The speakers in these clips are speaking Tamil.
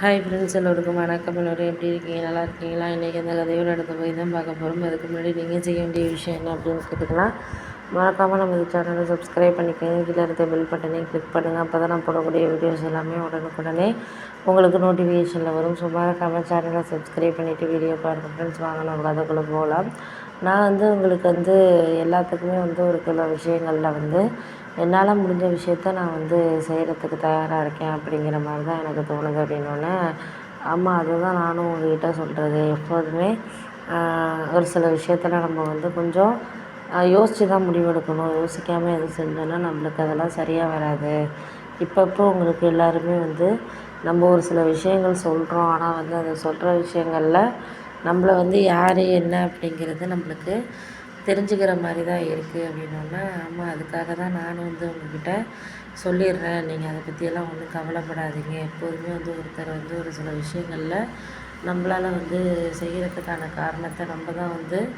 ஹாய் ஃப்ரெண்ட்ஸ், எல்லோருக்கும் வணக்கம். எல்லோரும் எப்படி இருக்கீங்க? நல்லா இருக்கீங்களா? இன்றைக்கி அந்த கதையோட இடத்த போய் தான் பார்க்க போகிறோம். அதுக்கு முன்னாடி நீங்கள் செய்ய வேண்டிய விஷயம் என்ன அப்படின்னு கேட்டுக்கலாம். மறக்காமல் நம்ம இந்த சேனலை சப்ஸ்கிரைப் பண்ணிக்கோங்க. கீழே இருக்க பெல் பட்டனையும் கிளிக் பண்ணுங்கள். அப்போ தான் நான் போடக்கூடிய வீடியோஸ் எல்லாமே உடனுக்குடனே உங்களுக்கு நோட்டிஃபிகேஷனில் வரும். ஸோ மறக்காமல் சேனலை சப்ஸ்கிரைப் பண்ணிவிட்டு வீடியோ பாருங்கள் ஃப்ரெண்ட்ஸ். வாங்க நம்ம கதைக்குள்ளே போகலாம். நான் உங்களுக்கு எல்லாத்துக்குமே ஒரு சில விஷயங்களில் என்னால் முடிஞ்ச விஷயத்த நான் செய்கிறதுக்கு தயாராக இருக்கேன் அப்படிங்கிற மாதிரி தான் எனக்கு தோணுது. அப்படின்னோடனே ஆமாம், அதுதான் நானும் உங்கள்கிட்ட சொல்கிறது. எப்போதுமே ஒரு சில விஷயத்தில் நம்ம கொஞ்சம் யோசித்து தான் முடிவெடுக்கணும். யோசிக்காமல் எதுவும் செஞ்சோன்னா நம்மளுக்கு அதெல்லாம் சரியாக வராது. இப்பப்போ உங்களுக்கு எல்லாருமே நம்ம ஒரு சில விஷயங்கள் சொல்கிறோம். ஆனால் அதை சொல்கிற விஷயங்களில் நம்மளை யார் என்ன அப்படிங்கிறது நம்மளுக்கு தெரிஞ்சுக்கிற மாதிரி தான் இருக்குது. அப்படின்னோடனே ஆமாம், அதுக்காக தான் நானும் உங்ககிட்ட சொல்லிடுறேன். நீங்கள் அதை பற்றியெல்லாம் ஒன்றும் கவலைப்படாதீங்க. எப்போதுமே ஒருத்தர் ஒரு சில விஷயங்களில் நம்மளால் செய்கிறதுக்கான காரணத்தை நம்ம தான்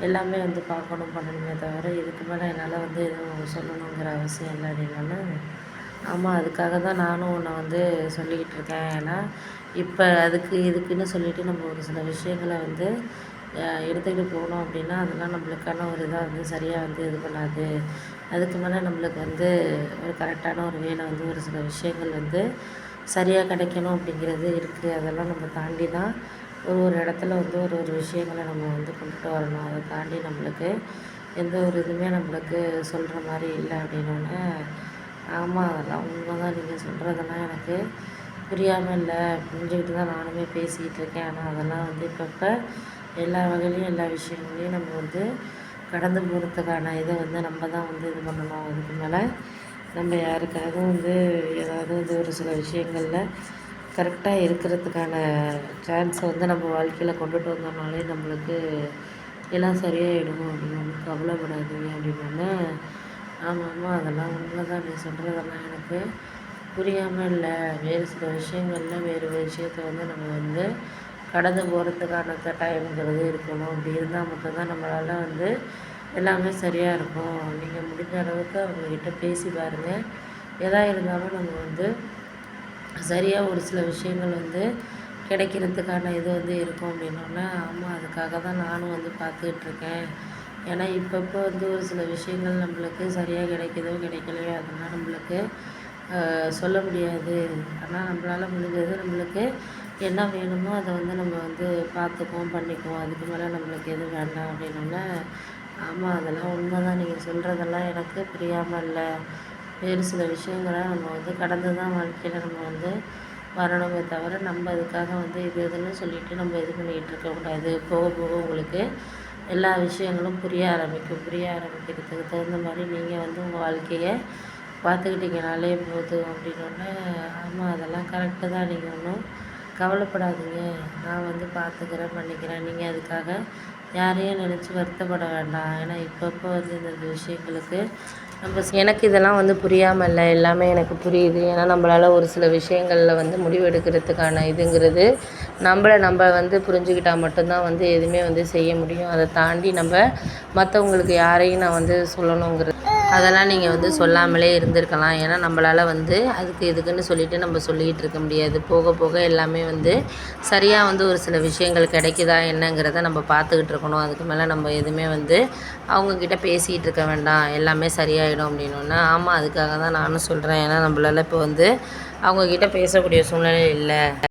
எல்லாமே பார்க்கணும் பண்ணணுமே தவிர இதுக்கு மேலே என்னால் எதுவும் சொல்லணுங்கிற அவசியம் இல்லை. அப்படின்னோடனே ஆமாம், அதுக்காக தான் நானும் உன்னை சொல்லிக்கிட்டு இருக்கேன். ஏன்னா இப்போ இதுக்குன்னு சொல்லிவிட்டு நம்ம ஒரு சில விஷயங்களை எடுத்துக்கிட்டு போனோம் அப்படின்னா அதெல்லாம் நம்மளுக்கான ஒரு இதாக சரியாக இது பண்ணாது. அதுக்கு மேலே நம்மளுக்கு ஒரு கரெக்டான ஒரு வேலை ஒரு சில விஷயங்கள் சரியாக கிடைக்கணும் அப்படிங்கிறது இருக்குது. அதெல்லாம் நம்ம தாண்டி தான் ஒரு இடத்துல ஒரு விஷயங்களை நம்ம கொண்டுட்டு வரணும். அதை தாண்டி நம்மளுக்கு எந்த ஒரு இதுவுமே நம்மளுக்கு சொல்கிற மாதிரி இல்லை. அப்படின்னோடனே ஆமாம், அதெல்லாம் உண்மை தான். நீங்கள் சொல்கிறதெல்லாம் எனக்கு புரியாமல் இல்லை. புரிஞ்சுக்கிட்டு தான் நானுமே பேசிக்கிட்டு இருக்கேன். ஆனால் அதெல்லாம் இப்பப்போ எல்லா வகையிலையும் எல்லா விஷயங்களையும் நம்ம கடந்து போகிறதுக்கான இதை நம்ம தான் இது பண்ணணும். அதுக்கு மேலே நம்ம யாருக்காகவும் ஏதாவது ஒரு சில விஷயங்களில் கரெக்டாக இருக்கிறதுக்கான சான்ஸை நம்ம வாழ்க்கையில் கொண்டுட்டு வந்தோம்னாலே நம்மளுக்கு எல்லாம் சரியாயிடும். அப்படின்னு ஒன்றும் கவலைப்படாதீங்க. அப்படின்னோடனே ஆமாம்மா, அதெல்லாம் உண்மை தான். நீ சொல்கிறதெல்லாம் எனக்கு புரியாமல் இல்லை. வேறு சில விஷயங்களில் வேறு விஷயத்தை நம்ம கடந்து போகிறதுக்கான டைம்ங்கிறது இருக்கணும். அப்படி இருந்தால் மட்டும்தான் நம்மளால் எல்லாமே சரியாக இருக்கும். நீங்கள் முடிஞ்ச அளவுக்கு அவங்கக்கிட்ட பேசி பாருங்கள். எதாக இருந்தாலும் நம்ம சரியாக ஒரு சில விஷயங்கள் கிடைக்கிறதுக்கான இது இருக்கும். அப்படின்னோடனே ஆமாம், அதுக்காக தான் நானும் பார்த்துக்கிட்ருக்கேன். ஏன்னா இப்பப்போ ஒரு சில விஷயங்கள் நம்மளுக்கு சரியாக கிடைக்குதோ கிடைக்கலையோ அதெல்லாம் நம்மளுக்கு சொல்ல முடியாது. ஆனால் நம்மளால் முடிஞ்சது நம்மளுக்கு என்ன வேணுமோ அதை நம்ம பார்த்துக்குவோம், பண்ணிக்குவோம். அதுக்கு மேலே நம்மளுக்கு எதுவும் வேண்டாம். அப்படின்னோடனே ஆமாம், அதெல்லாம் உண்மை தான். நீங்கள் சொல்கிறதெல்லாம் எனக்கு புரியாமல் இல்லை. வேறு சில விஷயங்களை நம்ம கடந்து தான் வாழ்க்கையில் நம்ம வரணுமே தவிர நம்ம அதுக்காக இதுன்னு சொல்லிவிட்டு நம்ம இது பண்ணிக்கிட்டு இருக்கக்கூடாது. போக போக உங்களுக்கு எல்லா விஷயங்களும் புரிய ஆரம்பிக்கிறதுக்கு தகுந்த மாதிரி நீங்கள் உங்கள் வாழ்க்கையை பார்த்துக்கிட்டிங்கனாலே போதும். அப்படின்னோடனே ஆமாம், அதெல்லாம் கரெக்டு தான். நீங்கள் ஒன்றும் கவலைப்படாதீங்க. நான் பார்த்துக்கிறேன், பண்ணிக்கிறேன். நீங்கள் அதுக்காக யாரையும் நினச்சி வருத்தப்பட வேண்டாம். ஏன்னா இப்பப்போ இந்த விஷயங்களுக்கு எனக்கு இதெல்லாம் புரியாமல் இல்லை. எல்லாமே எனக்கு புரியுது. ஏன்னா நம்மளால் ஒரு சில விஷயங்களில் முடிவெடுக்கிறதுக்கான இதுங்கிறது நம்ம புரிஞ்சுக்கிட்டால் மட்டும்தான் எதுவுமே செய்ய முடியும். அதை தாண்டி நம்ம மற்றவங்களுக்கு யாரையும் நான் சொல்லணுங்கிறது அதெல்லாம் நீங்கள் சொல்லாமலே இருந்திருக்கலாம். ஏன்னா நம்மளால் அதுக்கு இதுக்குன்னு சொல்லிவிட்டு நம்ம சொல்லிக்கிட்டு இருக்க முடியாது. போக போக எல்லாமே சரியாக ஒரு சில விஷயங்கள் கிடைக்குதா என்னங்கிறத நம்ம பார்த்துக்கிட்டு இருக்கணும். அதுக்கு மேலே நம்ம எதுவுமே அவங்கக்கிட்ட பேசிக்கிட்டு இருக்க வேண்டாம். எல்லாமே சரியாயிடும். அப்படின்னோடனே ஆமாம், அதுக்காக தான் நானும் சொல்கிறேன். ஏன்னா நம்மளால் இப்போ அவங்கக்கிட்ட பேசக்கூடிய சூழ்நிலை இல்லை.